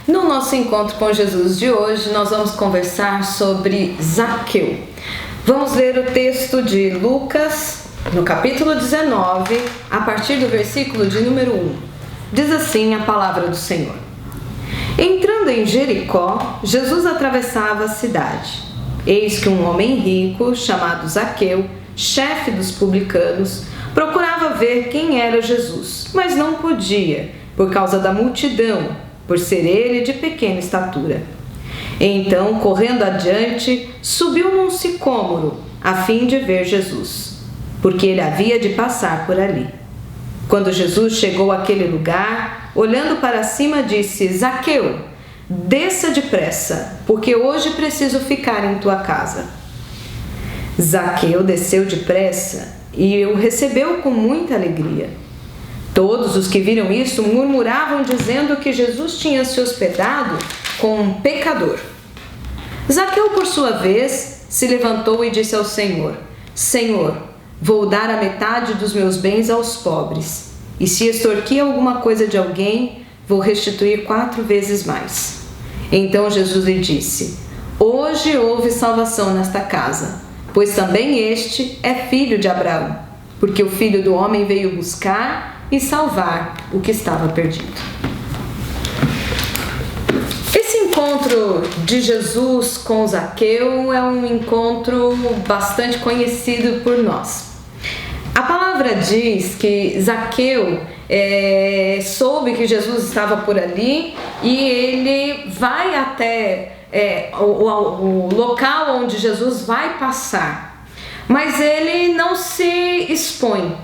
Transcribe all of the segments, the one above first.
No nosso encontro com Jesus de hoje, nós vamos conversar sobre Zaqueu. Vamos ler o texto de Lucas, no capítulo 19, a partir do versículo de número 1. Diz assim a palavra do Senhor. Entrando em Jericó, Jesus atravessava a cidade. Eis que um homem rico, chamado Zaqueu, chefe dos publicanos, procurava ver quem era Jesus, mas não podia, por causa da multidão, por ser ele de pequena estatura. Então, correndo adiante, subiu num sicômoro, a fim de ver Jesus, porque ele havia de passar por ali. Quando Jesus chegou àquele lugar, olhando para cima, disse: Zaqueu, desça depressa, porque hoje preciso ficar em tua casa. Zaqueu desceu depressa e o recebeu com muita alegria. Todos os que viram isso murmuravam, dizendo que Jesus tinha se hospedado com um pecador. Zaqueu, por sua vez, se levantou e disse ao Senhor: Senhor, vou dar a metade dos meus bens aos pobres, e se extorquir alguma coisa de alguém, vou restituir 4 vezes mais. Então Jesus lhe disse: Hoje houve salvação nesta casa, pois também este é filho de Abraão, porque o Filho do Homem veio buscar e salvar o que estava perdido. Esse encontro de Jesus com Zaqueu é um encontro bastante conhecido por nós. A palavra diz que Zaqueu soube que Jesus estava por ali e ele vai até o local onde Jesus vai passar, mas ele não se expõe.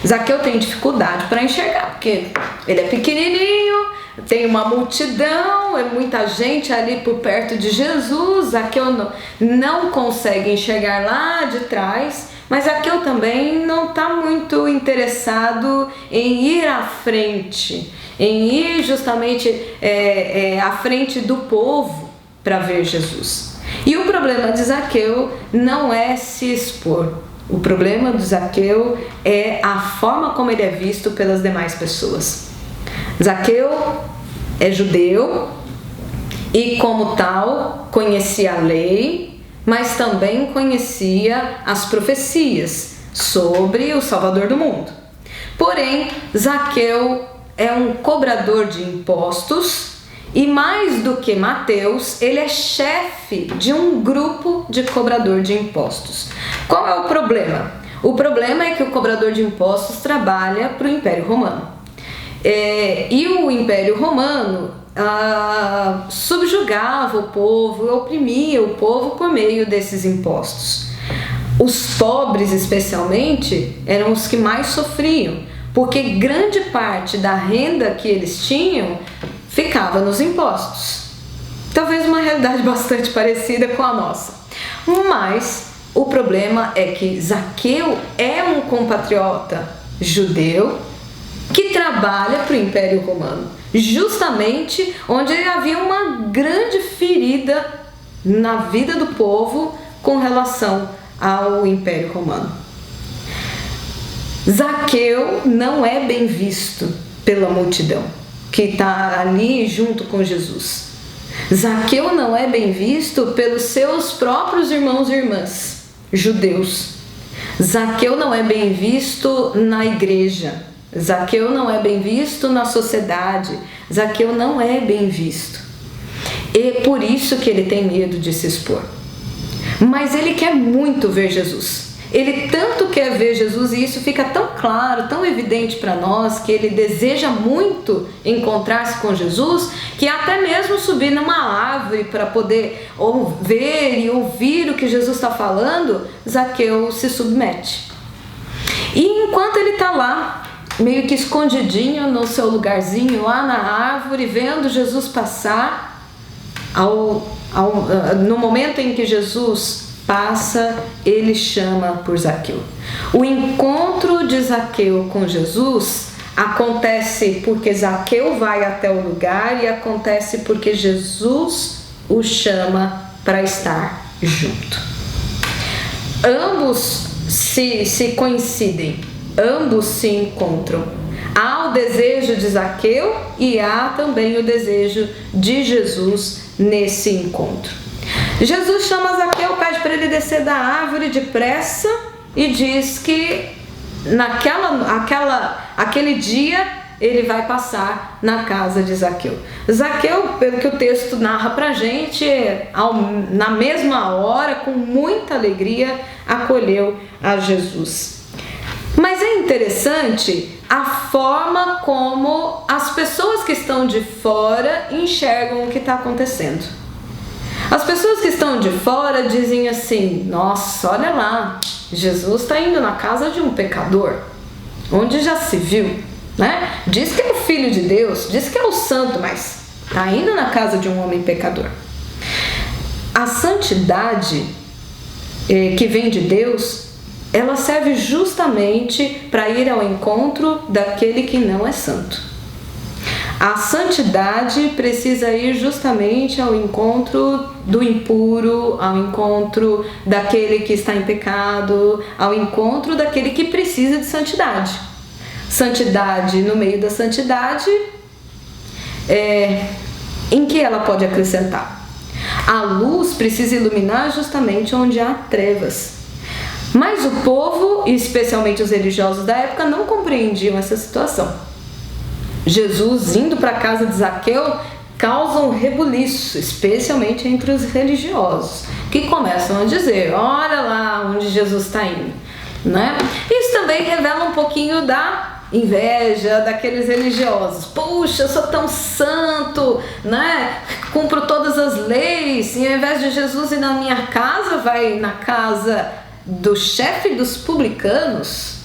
Zaqueu tem dificuldade para enxergar, porque ele é pequenininho, tem uma multidão, é muita gente ali por perto de Jesus. Zaqueu não consegue enxergar lá de trás, mas Zaqueu também não está muito interessado em ir à frente, em ir justamente à frente do povo para ver Jesus. E o problema de Zaqueu não é se expor. O problema do Zaqueu é a forma como ele é visto pelas demais pessoas. Zaqueu é judeu e, como tal, conhecia a lei, mas também conhecia as profecias sobre o Salvador do mundo. Porém, Zaqueu é um cobrador de impostos e, mais do que Mateus, ele é chefe de um grupo de cobrador de impostos. Qual é o problema? O problema é que o cobrador de impostos trabalha para o Império Romano. E o Império Romano subjugava o povo, oprimia o povo por meio desses impostos. Os pobres, especialmente, eram os que mais sofriam, porque grande parte da renda que eles tinham ficava nos impostos. Talvez uma realidade bastante parecida com a nossa. Mas o problema é que Zaqueu é um compatriota judeu que trabalha para o Império Romano, justamente onde havia uma grande ferida na vida do povo com relação ao Império Romano. Zaqueu não é bem visto pela multidão que está ali junto com Jesus. Zaqueu não é bem visto pelos seus próprios irmãos e irmãs judeus. Zaqueu não é bem visto na igreja. Zaqueu não é bem visto na sociedade. Zaqueu não é bem visto. E por isso que ele tem medo de se expor. Mas ele quer muito ver Jesus. Ele tanto quer ver Jesus, e isso fica tão claro, tão evidente para nós, que ele deseja muito encontrar-se com Jesus, que até mesmo subir numa árvore para poder ver e ouvir o que Jesus está falando, Zaqueu se submete. E enquanto ele está lá, meio que escondidinho no seu lugarzinho lá na árvore, vendo Jesus passar, no momento em que Jesus passa, ele chama por Zaqueu. O encontro de Zaqueu com Jesus acontece porque Zaqueu vai até o lugar, e acontece porque Jesus o chama para estar junto. Ambos se coincidem, ambos se encontram. Há Há o desejo de Zaqueu e há também o desejo de Jesus nesse encontro. Jesus chama Zaqueu, pede para ele descer da árvore depressa e diz que aquele dia ele vai passar na casa de Zaqueu. Zaqueu, pelo que o texto narra pra gente, na mesma hora, com muita alegria, acolheu a Jesus. Mas é interessante a forma como as pessoas que estão de fora enxergam o que está acontecendo. As pessoas que estão de fora dizem assim: nossa, olha lá, Jesus está indo na casa de um pecador. Onde já se viu, né? Diz que é o Filho de Deus, diz que é o Santo, mas está indo na casa de um homem pecador. A santidade que vem de Deus, ela serve justamente para ir ao encontro daquele que não é santo. A santidade precisa ir justamente ao encontro do impuro, ao encontro daquele que está em pecado, ao encontro daquele que precisa de santidade. Santidade, no meio da santidade, em que ela pode acrescentar? A luz precisa iluminar justamente onde há trevas. Mas o povo, e especialmente os religiosos da época, não compreendiam essa situação. Jesus indo para a casa de Zaqueu causa um rebuliço, especialmente entre os religiosos, que começam a dizer: olha lá onde Jesus está indo, né? Isso também revela um pouquinho da inveja daqueles religiosos. Puxa, eu sou tão santo, né? Cumpro todas as leis, e ao invés de Jesus ir na minha casa, vai na casa do chefe dos publicanos.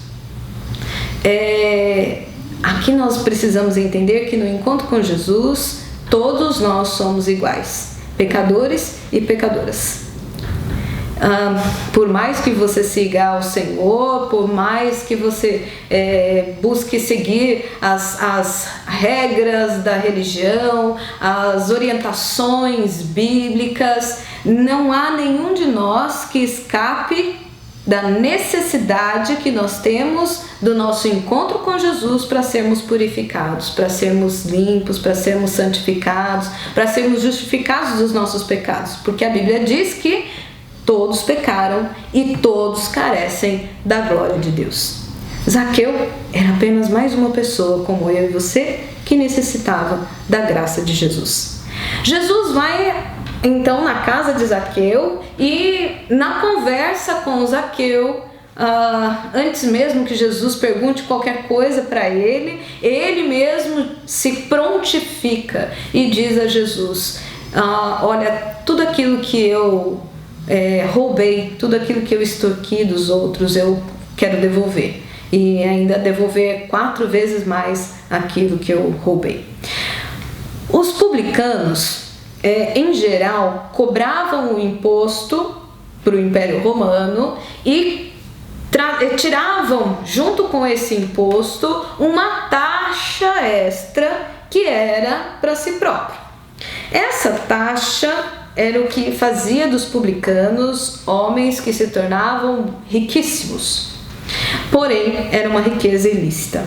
Aqui nós precisamos entender que no encontro com Jesus, todos nós somos iguais, pecadores e pecadoras. Por mais que você siga ao Senhor, por mais que você busque seguir as regras da religião, as orientações bíblicas, não há nenhum de nós que escape da necessidade que nós temos do nosso encontro com Jesus para sermos purificados, para sermos limpos, para sermos santificados, para sermos justificados dos nossos pecados, porque a Bíblia diz que todos pecaram e todos carecem da glória de Deus. Zaqueu era apenas mais uma pessoa como eu e você que necessitava da graça de Jesus. Jesus vai então na casa de Zaqueu e na conversa com Zaqueu, antes mesmo que Jesus pergunte qualquer coisa para ele, ele mesmo se prontifica e diz a Jesus: olha, tudo aquilo que eu roubei, tudo aquilo que eu extorqui dos outros, eu quero devolver, e ainda devolver 4 vezes mais aquilo que eu roubei. Os publicanos, em geral, cobravam o imposto para o Império Romano e tiravam, junto com esse imposto, uma taxa extra que era para si próprio. Essa taxa era o que fazia dos publicanos homens que se tornavam riquíssimos. Porém, era uma riqueza ilícita.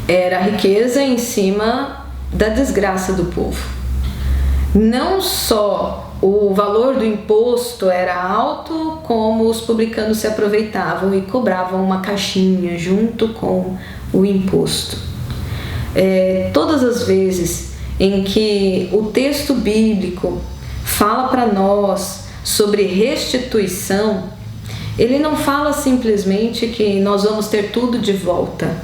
Era riqueza em cima da desgraça do povo. Não só o valor do imposto era alto, como os publicanos se aproveitavam e cobravam uma caixinha junto com o imposto. Todas as vezes em que o texto bíblico fala para nós sobre restituição, ele não fala simplesmente que nós vamos ter tudo de volta,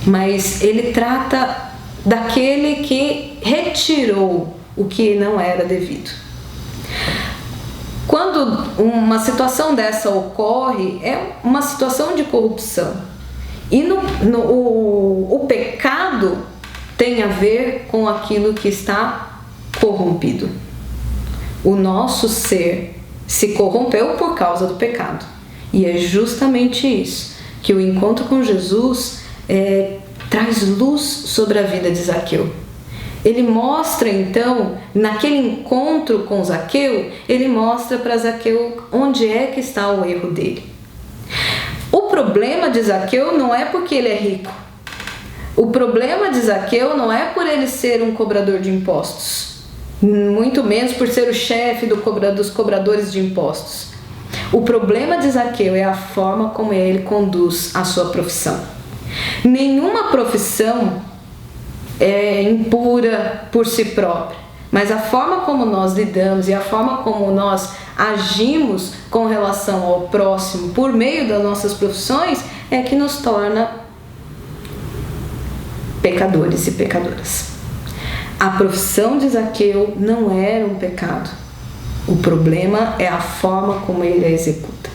mas ele trata daquele que retirou o que não era devido. Quando uma situação dessa ocorre, é uma situação de corrupção. E o pecado tem a ver com aquilo que está corrompido. O nosso ser se corrompeu por causa do pecado. E é justamente isso que o encontro com Jesus traz luz sobre a vida de Zaqueu. Ele mostra então, naquele encontro com Zaqueu, ele mostra para Zaqueu onde é que está o erro dele. O problema de Zaqueu não é porque ele é rico. O problema de Zaqueu não é por ele ser um cobrador de impostos, muito menos por ser o chefe dos cobradores de impostos. O problema de Zaqueu é a forma como ele conduz a sua profissão. Nenhuma profissão é impura por si própria, mas a forma como nós lidamos e a forma como nós agimos com relação ao próximo por meio das nossas profissões é que nos torna pecadores e pecadoras. A profissão de Zaqueu não era um pecado. O problema é a forma como ele a executa.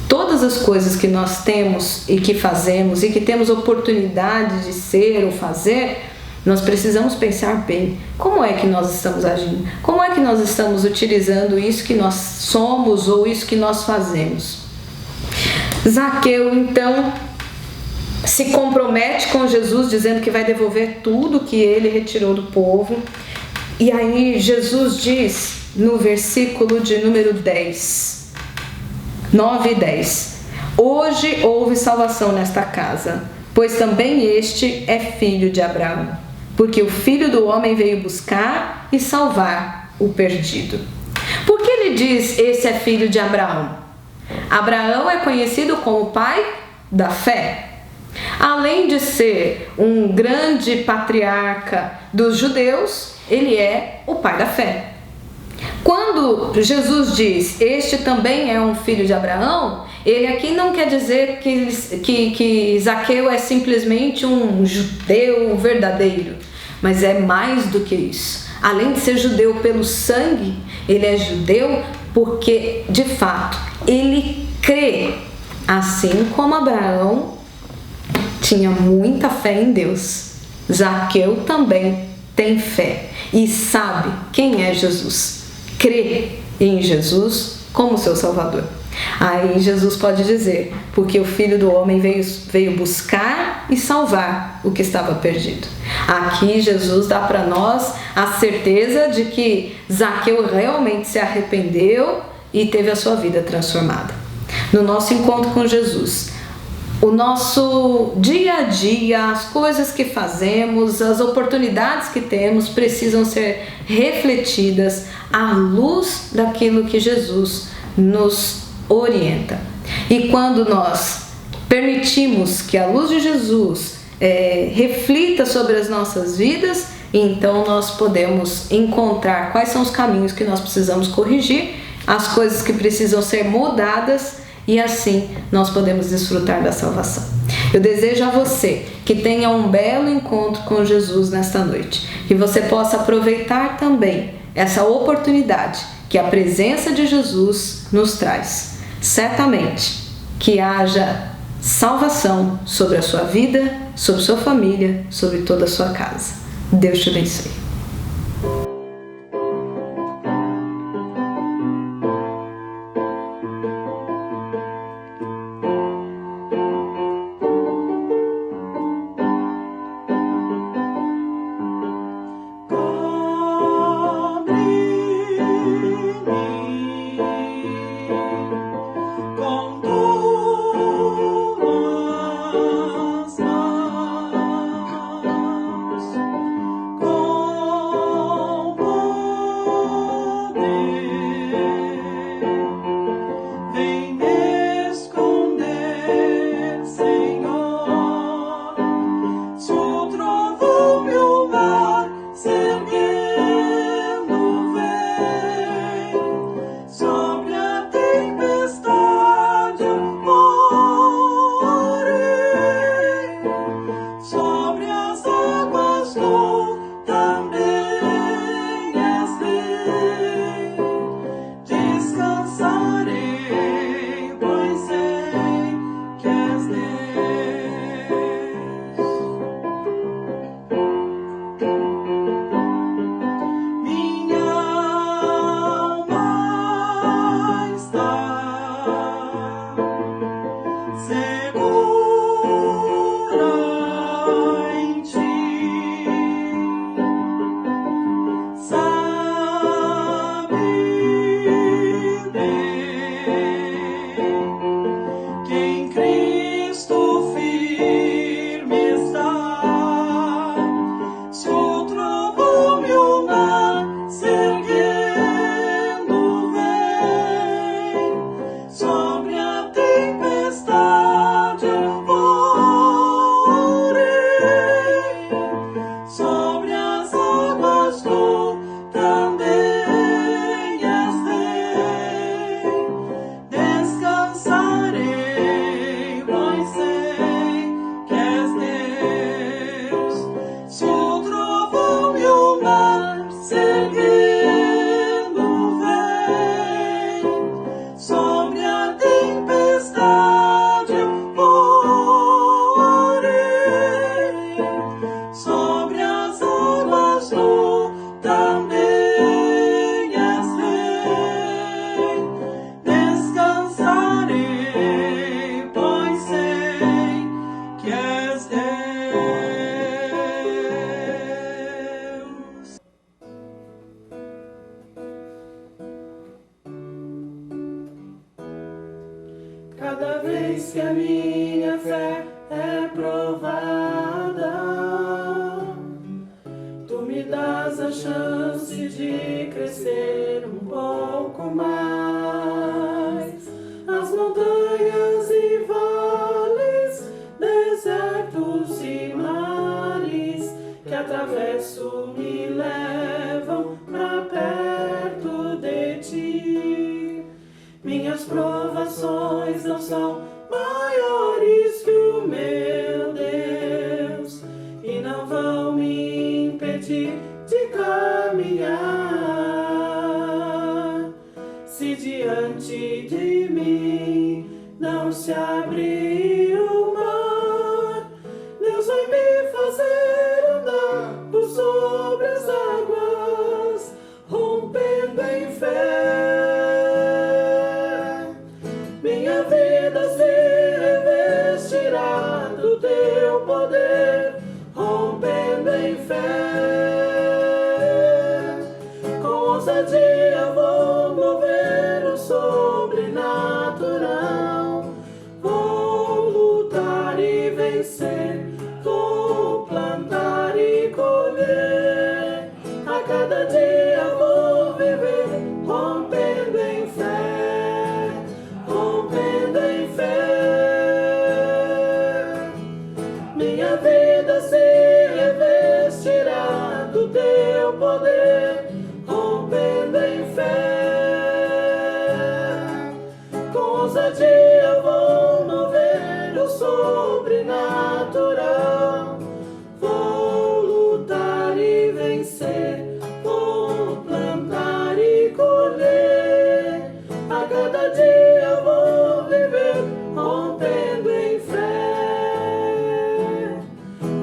Todas as coisas que nós temos e que fazemos e que temos oportunidade de ser ou fazer, nós precisamos pensar bem como é que nós estamos agindo, como é que nós estamos utilizando isso que nós somos ou isso que nós fazemos. Zaqueu, então, se compromete com Jesus, dizendo que vai devolver tudo que ele retirou do povo. E aí Jesus diz no versículo de número 10, 9 e 10: Hoje houve salvação nesta casa, pois também este é filho de Abraão, porque o Filho do Homem veio buscar e salvar o perdido. Por que ele diz esse é filho de Abraão? Abraão é conhecido como o pai da fé. Além de ser um grande patriarca dos judeus, ele é o pai da fé. Quando Jesus diz, este também é um filho de Abraão, ele aqui não quer dizer que Zaqueu é simplesmente um judeu verdadeiro, mas é mais do que isso. Além de ser judeu pelo sangue, ele é judeu porque, de fato, ele crê, assim como Abraão tinha muita fé em Deus. Zaqueu também tem fé e sabe quem é Jesus. Crê em Jesus como seu Salvador. Aí Jesus pode dizer, porque o Filho do Homem veio buscar e salvar o que estava perdido. Aqui Jesus dá para nós a certeza de que Zaqueu realmente se arrependeu e teve a sua vida transformada. No nosso encontro com Jesus, o nosso dia a dia, as coisas que fazemos, as oportunidades que temos precisam ser refletidas à luz daquilo que Jesus nos orienta. E quando nós permitimos que a luz de Jesus reflita sobre as nossas vidas, então nós podemos encontrar quais são os caminhos que nós precisamos corrigir, as coisas que precisam ser mudadas, e assim nós podemos desfrutar da salvação. Eu desejo a você que tenha um belo encontro com Jesus nesta noite, que você possa aproveitar também essa oportunidade que a presença de Jesus nos traz. Certamente que haja salvação sobre a sua vida, sobre sua família, sobre toda a sua casa. Deus te abençoe. Com cada vez que a minha fé é provada, tu me dás a chance de crescer um pouco mais. As montanhas e vales, desertos e mares que atravesso me levam pra perto de ti. Minhas provações não são maiores que o meu Deus e não vão me impedir de caminhar. Se diante de mim não se abrir o mar, Deus vai me fazer andar por sobre as águas, rompendo em fé. Minha vida se revestirá do teu poder, rompendo em fé. Com ousadia vou mover o sobrenatural, vou lutar e vencer, vou plantar e colher. A cada dia vou viver, rompendo em fé, rompendo em fé. Minha vida se revestirá do teu poder, rompendo em fé. Com ousadia vou mover o sobrenatural, vou lutar e vencer, vou plantar e colher. A cada dia vou viver, rompendo em fé.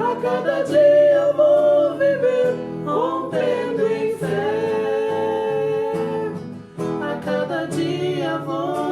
A cada dia vou viver, rompendo em fé. A cada dia vou